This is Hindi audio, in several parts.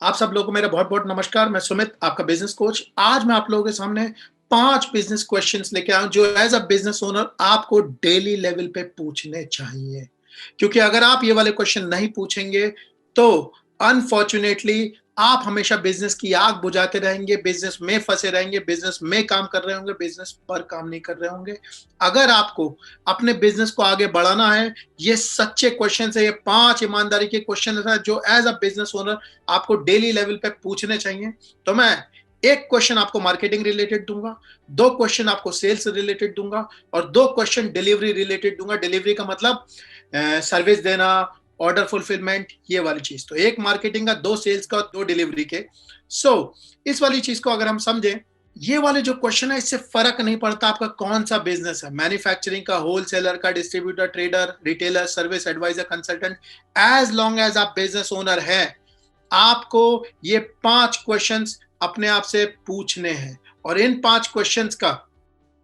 आप सब लोगों को मेरा बहुत बहुत नमस्कार। मैं सुमित, आपका बिजनेस कोच। आज मैं आप लोगों के सामने 5 बिजनेस क्वेश्चंस लेके आया हूं जो एज अ बिजनेस ओनर आपको डेली लेवल पे पूछने चाहिए। क्योंकि अगर आप ये वाले क्वेश्चन नहीं पूछेंगे तो अनफॉर्चुनेटली आप हमेशा बिजनेस की आग बुझाते रहेंगे, बिजनेस में फंसे रहेंगे, बिजनेस में काम कर रहे होंगे, बिजनेस पर काम नहीं कर रहे होंगे। अगर आपको अपने बिजनेस को आगे बढ़ाना है, ये सच्चे क्वेश्चन है, ये 5 ईमानदारी के क्वेश्चन है जो एज अ बिजनेस ओनर आपको डेली लेवल पे पूछने चाहिए। तो मैं एक क्वेश्चन आपको मार्केटिंग रिलेटेड दूंगा, 2 क्वेश्चन आपको सेल्स रिलेटेड दूंगा और 2 क्वेश्चन डिलीवरी रिलेटेड दूंगा। डिलीवरी का मतलब सर्विस देना, ऑर्डर फुलफिलमेंट, ये वाली चीज। तो एक मार्केटिंग का, 2 सेल्स का और 2 डिलीवरी के। इस वाली चीज को अगर हम समझें, ये वाले जो क्वेश्चन है, इससे फर्क नहीं पड़ता आपका कौन सा बिजनेस है, मैन्युफैक्चरिंग का, होलसेलर का, distributor, trader, retailer, service adviser, consultant. As long as आप बिजनेस ओनर है, आपको ये 5 क्वेश्चंस अपने आप से पूछने हैं। और इन 5 क्वेश्चंस का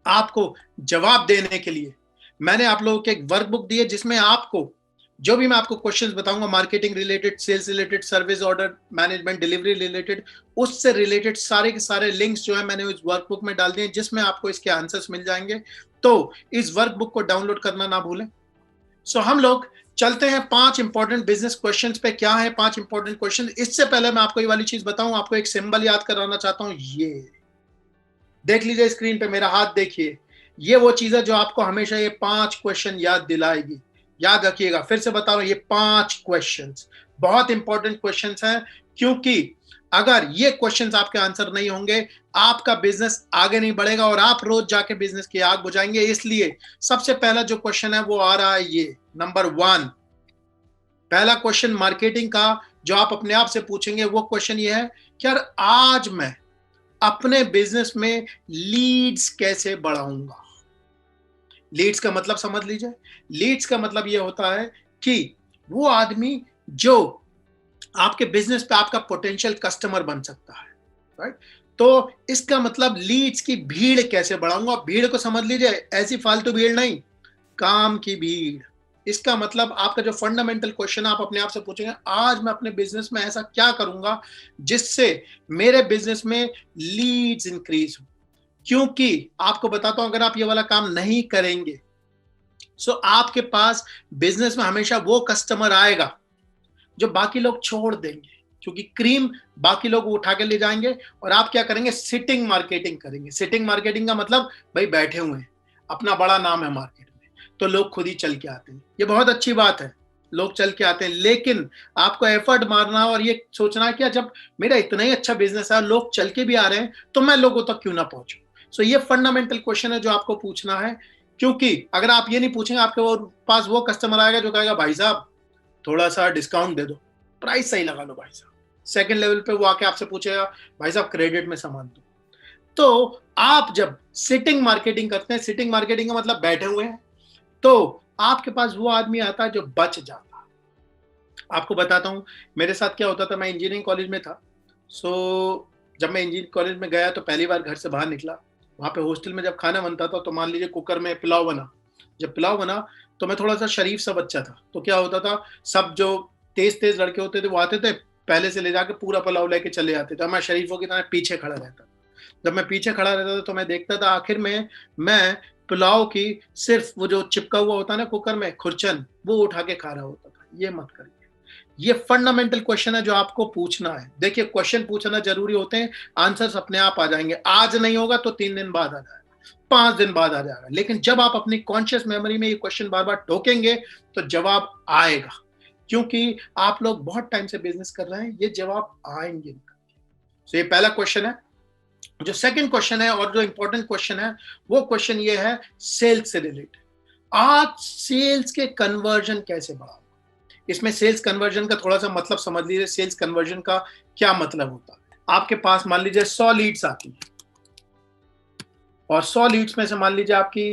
आपको जवाब देने के लिए मैंने आप लोगों को एक वर्कबुक दी है, जिसमें आपको जो भी मैं आपको क्वेश्चंस बताऊंगा, marketing related, sales related, service, order management, delivery related, उससे रिलेटेड सारे के सारे लिंक्स जो है मैंने उस वर्कबुक में डाल दिए, जिसमें आपको इसके आंसर्स मिल जाएंगे। तो इस वर्कबुक को डाउनलोड करना ना भूलें। हम लोग चलते हैं 5 इंपॉर्टेंट बिजनेस क्वेश्चंस पे। क्या है 5 इंपॉर्टेंट क्वेश्चन? इससे पहले मैं आपको ये वाली चीज बताऊं, आपको एक सिंबल याद कराना चाहता हूं। ये देख लीजिए स्क्रीन पे, मेरा हाथ देखिए। ये वो चीज है जो आपको हमेशा ये 5 क्वेश्चन याद दिलाएगी। याद रखिएगा, फिर से बता रहा हूं, ये 5 क्वेश्चंस बहुत इंपॉर्टेंट क्वेश्चंस हैं। क्योंकि अगर ये क्वेश्चंस आपके आंसर नहीं होंगे, आपका बिजनेस आगे नहीं बढ़ेगा और आप रोज जाके बिजनेस की आग बुझाएंगे। इसलिए सबसे पहला जो क्वेश्चन है वो आ रहा है, ये नंबर 1। पहला क्वेश्चन मार्केटिंग का जो आप अपने आप से पूछेंगे, वो क्वेश्चन ये है कि यार आज मैं अपने बिजनेस में लीड्स कैसे बढ़ाऊंगा। लीड्स का मतलब समझ लीजिए। लीड्स का मतलब ये होता है कि वो आदमी जो आपके बिजनेस पे आपका पोटेंशियल कस्टमर बन सकता है, राइट। तो इसका मतलब लीड्स की भीड़ कैसे बढ़ाऊंगा। भीड़ को समझ लीजिए, ऐसी फालतू भीड़ नहीं, काम की भीड़। इसका मतलब आपका जो फंडामेंटल क्वेश्चन आप अपने आप से पूछेंगे, आज मैं अपने बिजनेस में ऐसा क्या करूंगा जिससे मेरे बिजनेस में लीड्स इंक्रीज हो। क्योंकि आपको बताता हूं, अगर आप ये वाला काम नहीं करेंगे तो आपके पास बिजनेस में हमेशा वो कस्टमर आएगा जो बाकी लोग छोड़ देंगे, क्योंकि क्रीम बाकी लोग उठा के ले जाएंगे और आप क्या करेंगे, सिटिंग मार्केटिंग करेंगे। सिटिंग मार्केटिंग का मतलब भाई बैठे हुए हैं, अपना बड़ा नाम है मार्केट में, तो लोग खुद ही चल के आते हैं। ये बहुत अच्छी बात है, लोग चल के आते हैं, लेकिन आपको एफर्ट मारना और ये सोचना है कि जब मेरा इतना ही अच्छा बिजनेस है, लोग चल के भी आ रहे हैं, तो मैं लोगों तक क्यों ना पहुंचूं। ये फंडामेंटल क्वेश्चन है जो आपको पूछना है। क्योंकि अगर आप ये नहीं पूछेंगे, आपके पास वो कस्टमर आएगा जो कहेगा भाई साहब थोड़ा सा डिस्काउंट दे दो, प्राइस सही लगा लो भाई साहब। सेकंड लेवल पे वो आके आपसे पूछेगा भाई साहब क्रेडिट में सामान दो। तो आप जब सिटिंग मार्केटिंग करते हैं, सिटिंग मार्केटिंग का मतलब बैठे हुए हैं, तो आपके पास वो आदमी आता है जो बच जाता है। आपको बताता हूं मेरे साथ क्या होता था। मैं इंजीनियरिंग कॉलेज में था। जब मैं इंजीनियरिंग कॉलेज में गया तो पहली बार घर से बाहर निकला। वहां पे हॉस्टल में जब खाना बनता था तो मान लीजिए कुकर में पुलाव बना। जब पुलाव बना तो मैं थोड़ा सा शरीफ सा बच्चा था, तो क्या होता था, सब जो तेज तेज लड़के होते थे वो आते थे, पहले से ले जाके पूरा पुलाव लेके चले आते थे। मैं शरीफों की तरह पीछे खड़ा रहता था। जब मैं पीछे खड़ा रहता था तो मैं देखता था आखिर में मैं पुलाव की सिर्फ वो जो चिपका हुआ होता है ना कुकर में खुरचन, वो उठा के खा रहा होता था। ये मत करिए। ये फंडामेंटल क्वेश्चन है जो आपको पूछना है। देखिए क्वेश्चन पूछना जरूरी होते हैं, आंसर्स अपने आप आ जाएंगे। आज नहीं होगा तो 3 दिन बाद आ जाएगा, 5 दिन बाद आ जाएगा, लेकिन जब आप अपनी कॉन्शियस मेमोरी में ये क्वेश्चन बार बार ठोकेंगे तो जवाब आएगा। क्योंकि आप लोग बहुत टाइम से बिजनेस कर रहे हैं, ये जवाब आएंगे। ये पहला क्वेश्चन है। जो सेकंड क्वेश्चन है और जो इंपॉर्टेंट क्वेश्चन है, वो क्वेश्चन ये है सेल्स से रिलेटेड। आज सेल्स के कन्वर्जन कैसे बढ़ाओ। इसमें सेल्स कन्वर्जन का थोड़ा सा मतलब समझ लीजिए। सेल्स कन्वर्जन का क्या मतलब होता है। आपके पास मान लीजिए 100 लीड्स आती है और 100 लीड्स में से मान लीजिए आपकी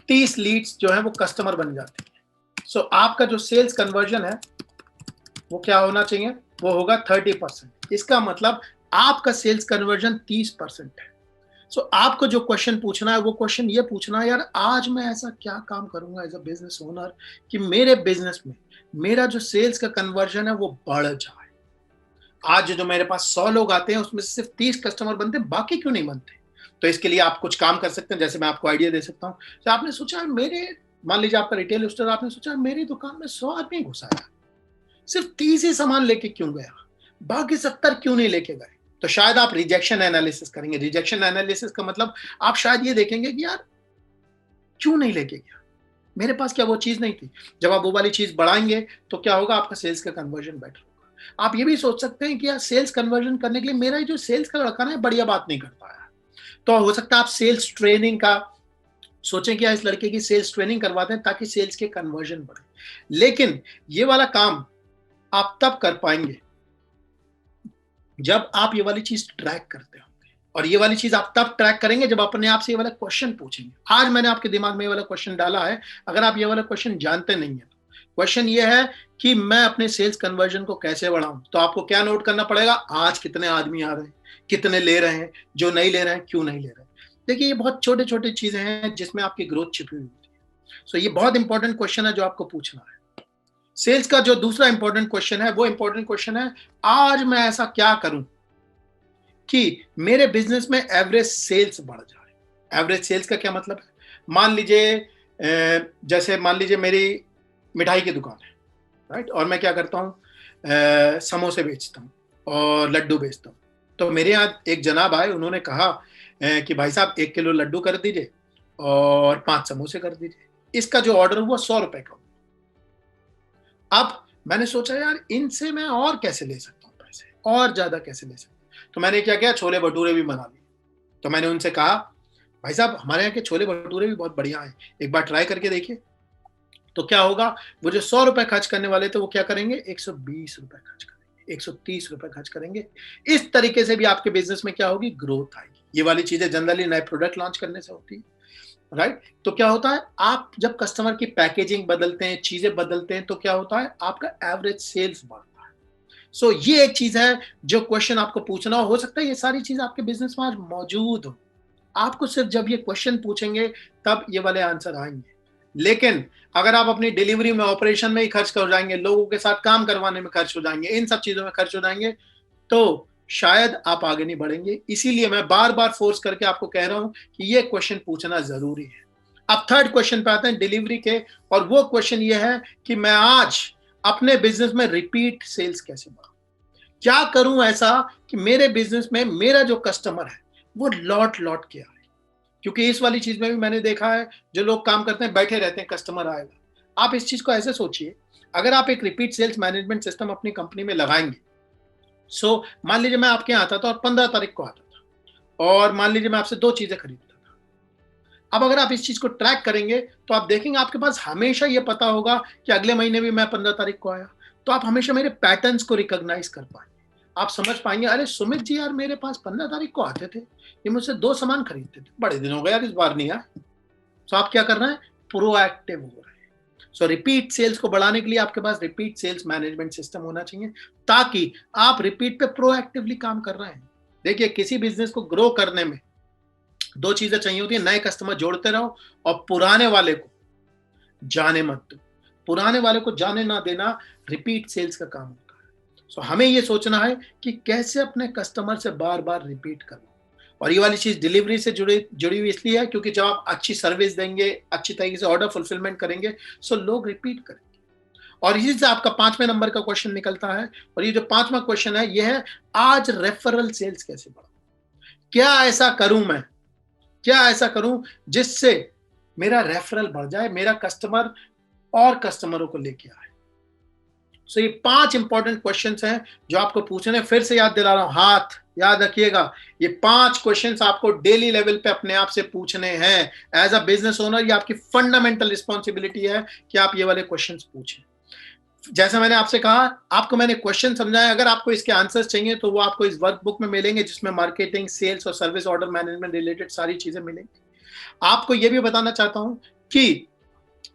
30 लीड्स जो है वो कस्टमर बन जाती है। आपका जो सेल्स कन्वर्जन है वो क्या होना चाहिए, वो होगा 30%। इसका मतलब आपका सेल्स कन्वर्जन 30% है। आपको जो क्वेश्चन पूछना है वो क्वेश्चन ये पूछना है, यार आज मैं ऐसा क्या काम करूंगा एज अ बिजनेस ओनर कि मेरे बिजनेस में मेरा जो सेल्स का कन्वर्जन है वो बढ़ जाए। आज जो मेरे पास 100 लोग आते हैं उसमें से सिर्फ 30 कस्टमर बनते हैं, बाकी क्यों नहीं बनते? तो इसके लिए आप कुछ काम कर सकते हैं, जैसे मैं आपको आइडिया दे सकता हूँ। तो आपने सोचा मेरे, मान लीजिए आपका रिटेल स्टोर, आपने सोचा मेरी दुकान में 100 आदमी घुस आया, सिर्फ 30 ही सामान लेके क्यों गया? बाकी 70 क्यों नहीं लेके गए? तो शायद आप रिजेक्शन एनालिसिस करेंगे। रिजेक्शन एनालिसिस का मतलब आप शायद ये देखेंगे कि यार क्यों नहीं लेके गया? मेरे पास क्या वो चीज़ नहीं थी? जब आप वो वाली चीज़ बढ़ाएँगे तो क्या होगा, आपका सेल्स का कन्वर्जन बेटर होगा। आप ये भी सोच सकते हैं कि यार सेल्स कन्वर्जन करने के लिए मेरा ये जो सेल्स का लड़का ना बढ़िया बात नहीं कर पाया। तो हो सकता है आप सेल्स ट्रेनिंग का सोचें कि यार इस लड़के की सेल्स ट्रेनिंग करवाते हैं ताकि सेल्स के कन्वर्जन बढ़े। लेकिन ये वाला काम आप तब कर पाएँगे जब आप ये वाली चीज़ ट्रैक करते होंगे, और ये वाली चीज़ आप तब ट्रैक करेंगे जब अपने आप से ये वाला क्वेश्चन पूछेंगे। आज मैंने आपके दिमाग में ये वाला क्वेश्चन डाला है, अगर आप ये वाला क्वेश्चन जानते नहीं हैं, क्वेश्चन ये है कि मैं अपने सेल्स कन्वर्जन को कैसे बढ़ाऊं? तो आपको क्या नोट करना पड़ेगा? आज कितने आदमी आ रहे हैं, कितने ले रहे हैं, जो नहीं ले रहे हैं क्यों नहीं ले रहे हैं। देखिए ये बहुत छोटे छोटे चीजें हैं जिसमें आपकी ग्रोथ छिपी हुई होती है। सो ये बहुत इंपॉर्टेंट क्वेश्चन है जो आपको पूछना है। सेल्स का जो दूसरा इंपॉर्टेंट क्वेश्चन है वो इंपॉर्टेंट क्वेश्चन है, आज मैं ऐसा क्या करूं कि मेरे बिजनेस में एवरेज सेल्स बढ़ जाए। एवरेज सेल्स का क्या मतलब है? मान लीजिए जैसे मान लीजिए मेरी मिठाई की दुकान है, राइट, और मैं क्या करता हूँ, समोसे बेचता हूँ और लड्डू बेचता हूँ। तो मेरे यहाँ एक जनाब आए, उन्होंने कहा कि भाई साहब 1 किलो लड्डू कर दीजिए और 5 समोसे कर दीजिए। इसका जो ऑर्डर हुआ 100 रुपए का। अब मैंने सोचा यार इनसे मैं और कैसे ले सकता हूँ पैसे, और ज्यादा कैसे ले सकता हूँ। तो मैंने क्या किया, छोले भटूरे भी बना लिए। तो मैंने उनसे कहा भाई साहब हमारे यहाँ के छोले भटूरे भी बहुत बढ़िया हैं, एक बार ट्राई करके देखिए। तो क्या होगा, वो जो 100 रुपए खर्च करने वाले थे वो क्या करेंगे, 120 रुपए खर्च करेंगे, 130 रुपए खर्च करेंगे। इस तरीके से भी आपके बिजनेस में क्या होगी, ग्रोथ आएगी। ये वाली चीजें जनरली नए प्रोडक्ट लॉन्च करने से होती है, राइट। तो क्या होता है, आप जब कस्टमर की पैकेजिंग बदलते हैं, चीजें बदलते हैं, तो क्या होता है, आपका एवरेज सेल्स बढ़ता है। सो ये एक चीज है जो क्वेश्चन आपको पूछना हो सकता है ये सारी चीज आपके बिजनेस में आज मौजूद हो। आपको सिर्फ जब ये क्वेश्चन पूछेंगे तब ये वाले आंसर आएंगे। लेकिन अगर आप अपनी डिलीवरी में, ऑपरेशन में ही खर्च कर जाएंगे, लोगों के साथ काम करवाने में खर्च हो जाएंगे, इन सब चीजों में खर्च हो जाएंगे, तो शायद आप आगे नहीं बढ़ेंगे। इसीलिए मैं बार बार फोर्स करके आपको कह रहा हूं कि ये क्वेश्चन पूछना जरूरी है। अब थर्ड क्वेश्चन पे आते हैं डिलीवरी के, और वो क्वेश्चन ये है कि मैं आज अपने बिजनेस में रिपीट सेल्स कैसे बढ़ाऊं, क्या करूं ऐसा कि मेरे बिजनेस में मेरा जो कस्टमर है वो लौट लौट के आए। क्योंकि इस वाली चीज में भी मैंने देखा है, जो लोग काम करते हैं बैठे रहते हैं, कस्टमर आएगा। आप इस चीज को ऐसे सोचिए, अगर आप एक रिपीट सेल्स मैनेजमेंट सिस्टम अपनी कंपनी में लगाएंगे, सो मान लीजिए मैं आपके यहाँ आता था और 15 तारीख को आता था, और मान लीजिए मैं आपसे 2 चीजें खरीदता था। अब अगर आप इस चीज को ट्रैक करेंगे तो आप देखेंगे आपके पास हमेशा ये पता होगा कि अगले महीने भी मैं 15 तारीख को आया। तो आप हमेशा मेरे पैटर्न्स को रिकॉग्नाइज कर पाएंगे। आप समझ पाएंगे, अरे सुमित जी यार मेरे पास 15 तारीख को आते थे, ये मुझसे 2 सामान खरीदते थे, बड़े दिन हो गए यार इस बार नहीं आया। तो आप क्या कर रहे हैं, प्रोएक्टिव हो रहे हैं। सो रिपीट सेल्स को बढ़ाने के लिए आपके पास रिपीट सेल्स मैनेजमेंट सिस्टम होना चाहिए, ताकि आप रिपीट पे प्रोएक्टिवली काम कर रहे हैं। देखिए किसी बिजनेस को ग्रो करने में 2 चीजें चाहिए होती है, नए कस्टमर जोड़ते रहो और पुराने वाले को जाने मत दो। पुराने वाले को जाने ना देना रिपीट सेल्स का काम होता है। सो हमें ये सोचना है कि कैसे अपने कस्टमर से बार बार रिपीट करना। और ये वाली चीज डिलीवरी से जुड़ी हुई इसलिए है क्योंकि जब आप अच्छी सर्विस देंगे, अच्छी तरीके से ऑर्डर फुलफिलमेंट करेंगे, सो लोग रिपीट करेंगे। और इसी से आपका 5वें नंबर का क्वेश्चन निकलता है, और ये जो 5वां क्वेश्चन है ये है, आज रेफरल सेल्स कैसे बढ़ाऊं। क्या ऐसा करूं मैं, क्या ऐसा करूं जिससे मेरा रेफरल बढ़ जाए, मेरा कस्टमर और कस्टमरों को लेके आए। सो ये 5 इंपॉर्टेंट क्वेश्चंस हैं जो आपको पूछने। फिर से याद दिला रहा हूं, हाथ याद रखिएगा, ये 5 क्वेश्चंस आपको डेली लेवल पे अपने आप से पूछने हैं। एज अ बिजनेस ओनर ये आपकी फंडामेंटल रिस्पॉन्सिबिलिटी है कि आप ये वाले क्वेश्चंस पूछें। जैसा मैंने आपसे कहा, आपको मैंने क्वेश्चन समझाया, अगर आपको इसके आंसर्स चाहिए तो वो आपको इस वर्कबुक में मिलेंगे, जिसमें मार्केटिंग, सेल्स और सर्विस ऑर्डर मैनेजमेंट रिलेटेड सारी चीजें मिलेंगी। आपको ये भी बताना चाहता हूं कि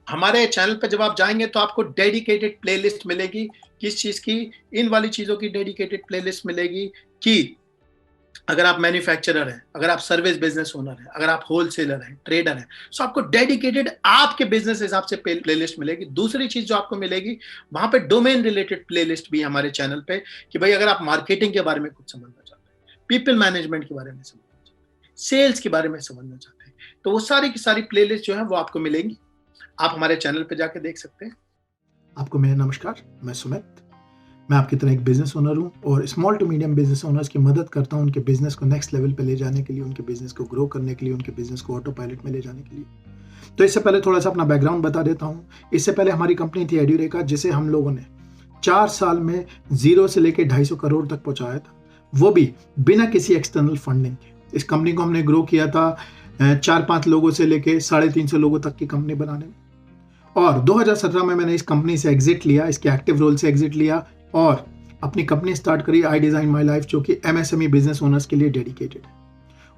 हमारे चैनल पर जब आप जाएंगे तो आपको डेडिकेटेड प्लेलिस्ट मिलेगी। किस चीज की, इन वाली चीजों की डेडिकेटेड प्लेलिस्ट मिलेगी कि अगर आप मैन्युफैक्चरर हैं, अगर आप सर्विस बिजनेस ओनर हैं, अगर आप होलसेलर हैं, ट्रेडर हैं, सो आपको डेडिकेटेड आपके बिजनेस हिसाब से प्लेलिस्ट मिलेगी। दूसरी चीज जो आपको मिलेगी, वहां पे डोमेन रिलेटेड प्लेलिस्ट भी है हमारे चैनल पे, कि भाई अगर आप मार्केटिंग के बारे में कुछ समझना चाहते हैं, पीपल मैनेजमेंट के बारे में समझना चाहते हैं, सेल्स के बारे में समझना चाहते हैं, तो वो सारी की सारी प्लेलिस्ट जो है वो आपको मिलेंगी। आप हमारे चैनल पे जाके देख सकते हैं। आपको मेरा नमस्कार, मैं सुमित। मैं आपकी तरह एक बिजनेस ओनर हूँ और small to medium business owners की मदद करता हूँ उनके बिजनेस को नेक्स्ट लेवल पे ले जाने के लिए, उनके बिजनेस को ग्रो करने के लिए, उनके बिजनेस को ऑटो पायलट में ले जाने के लिए। तो इससे पहले थोड़ा सा अपना बैकग्राउंड बता देता हूँ। इससे पहले हमारी कंपनी थी एड्यूरेका, जिसे हम लोगों ने 4 साल में 0 से लेकर 250 करोड़ तक पहुँचाया था, वो भी बिना किसी एक्सटर्नल फंडिंग के। इस कंपनी को हमने ग्रो किया था 4-5 लोगों से लेकर 350 लोगों तक की कंपनी बनाने में। और 2017 में मैंने इस कंपनी से एग्जिट लिया, इसके एक्टिव रोल से एग्जिट लिया और अपनी कंपनी स्टार्ट करी आई डिज़ाइन माई लाइफ, जो कि एमएसएमई बिजनेस ओनर्स के लिए डेडिकेटेड है।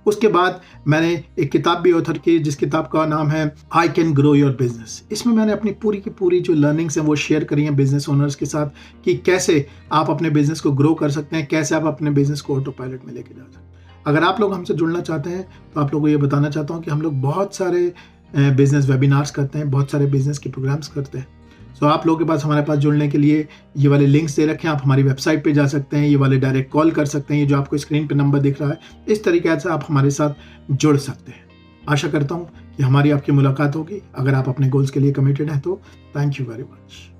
उसके बाद मैंने एक किताब भी ऑथर की, जिस किताब का नाम है I can grow your business. इसमें मैंने अपनी पूरी की पूरी जो लर्निंग्स हैं वो शेयर करी हैं बिजनेस ओनर्स के साथ, कि कैसे आप अपने बिजनेस को ग्रो कर सकते हैं, कैसे आप अपने बिजनेस को ऑटो पायलट में लेके जा सकते हैं। अगर आप लोग हमसे जुड़ना चाहते हैं तो आप लोगों को ये बताना चाहता हूँ कि हम लोग बहुत सारे बिजनेस वेबिनार्स करते हैं, बहुत सारे बिजनेस के प्रोग्राम्स करते हैं। तो आप लोगों के पास हमारे पास जुड़ने के लिए ये वाले लिंक्स दे रखे हैं, आप हमारी वेबसाइट पे जा सकते हैं, ये वाले डायरेक्ट कॉल कर सकते हैं, ये जो आपको स्क्रीन पे नंबर दिख रहा है, इस तरीके से आप हमारे साथ जुड़ सकते हैं। आशा करता हूँ कि हमारी आपकी मुलाकात होगी। अगर आप अपने गोल्स के लिए कमिटेड हैं तो थैंक यू वेरी मच।